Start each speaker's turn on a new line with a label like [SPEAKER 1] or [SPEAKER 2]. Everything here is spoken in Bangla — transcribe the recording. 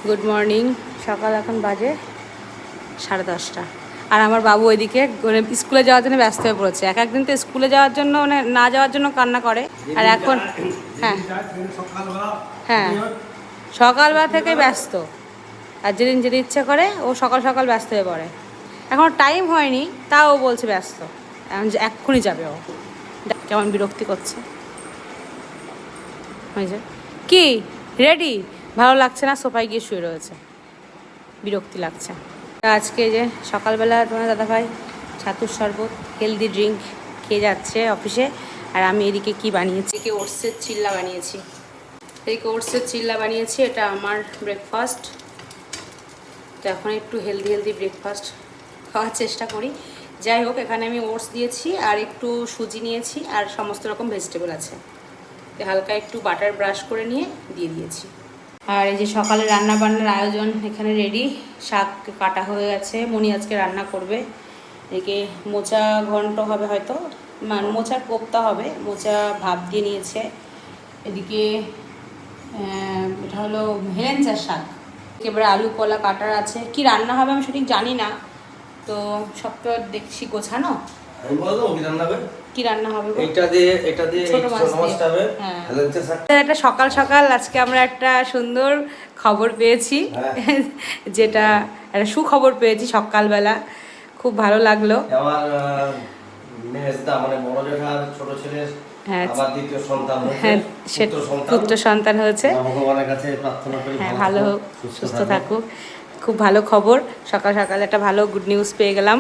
[SPEAKER 1] Good morning. সকাল এখন বাজে 10:30। আর আমার বাবু ওইদিকে মানে স্কুলে যাওয়ার জন্য ব্যস্ত হয়ে পড়েছে। এক একদিন তো স্কুলে যাওয়ার জন্য মানে না যাওয়ার জন্য কান্না করে। আর এখন হ্যাঁ হ্যাঁ সকালবেলা থেকে ব্যস্ত। আর যেদিন যেদিন ইচ্ছে করে ও সকাল সকাল ব্যস্ত হয়ে পড়ে। এখন টাইম হয়নি তাও ও বলছে ব্যস্ত। এখন এক্ষুনি যাবে ও। কেমন বিরক্তি করছে। হয়েছে কি রেডি? ভালো লাগছে না, সোফায় গিয়ে শুয়ে রয়েছে, বিরক্তি লাগছে। আজকে যে সকালবেলা তোমার দাদাভাই ছাতুর শরবত হেলদি ড্রিঙ্ক খেয়ে যাচ্ছে অফিসে। আর আমি এদিকে কি বানিয়েছি, এদিকে ওটসের চিল্লা বানিয়েছি। এদিকে ওটসের চিল্লা বানিয়েছি, এটা আমার ব্রেকফাস্ট। তো এখন একটু হেলদি ব্রেকফাস্ট খাওয়ার চেষ্টা করি। যাই হোক, এখানে আমি ওটস দিয়েছি আর একটু সুজি নিয়েছি আর সমস্ত রকম ভেজিটেবল আছে। হালকা একটু বাটার ব্রাশ করে নিয়ে দিয়ে দিয়েছি। আর এই যে সকালে রান্না বান্নার আয়োজন এখানে রেডি। শাক কাটা হয়ে গেছে, মনি আজকে রান্না করবে। এদিকে মোচা ঘন্ট হবে হয়তো, মোচার কোপ্তা হবে, মোচা ভাপ দিয়ে নিয়েছে। এদিকে এটা হলো হেলেঞ্চার শাক। এবারে আলু কলা কাটার আছে। কি রান্না হবে আমি সঠিক জানি না, তো সব তো দেখছি গোছানো। কি রান্না হবে? ছোট মাছ হবে। হ্যাঁ, একটা সকাল সকাল আজকে আমরা একটা সুন্দর খবর পেয়েছি। যেটা একটা সুখবর পেয়েছি সকালবেলা, খুব ভালো লাগলো।
[SPEAKER 2] আমার মানে বড় জেঠার ছোট ছেলের আবার দ্বিতীয় সন্তান হয়েছে।
[SPEAKER 1] পুত্র সন্তান হয়েছে।
[SPEAKER 2] ভগবানের কাছে প্রার্থনা করি
[SPEAKER 1] হ্যাঁ, ভালো হোক, সুস্থ থাকুক। খুব ভালো খবর, সকাল সকাল একটা ভালো গুড নিউজ পেয়ে গেলাম।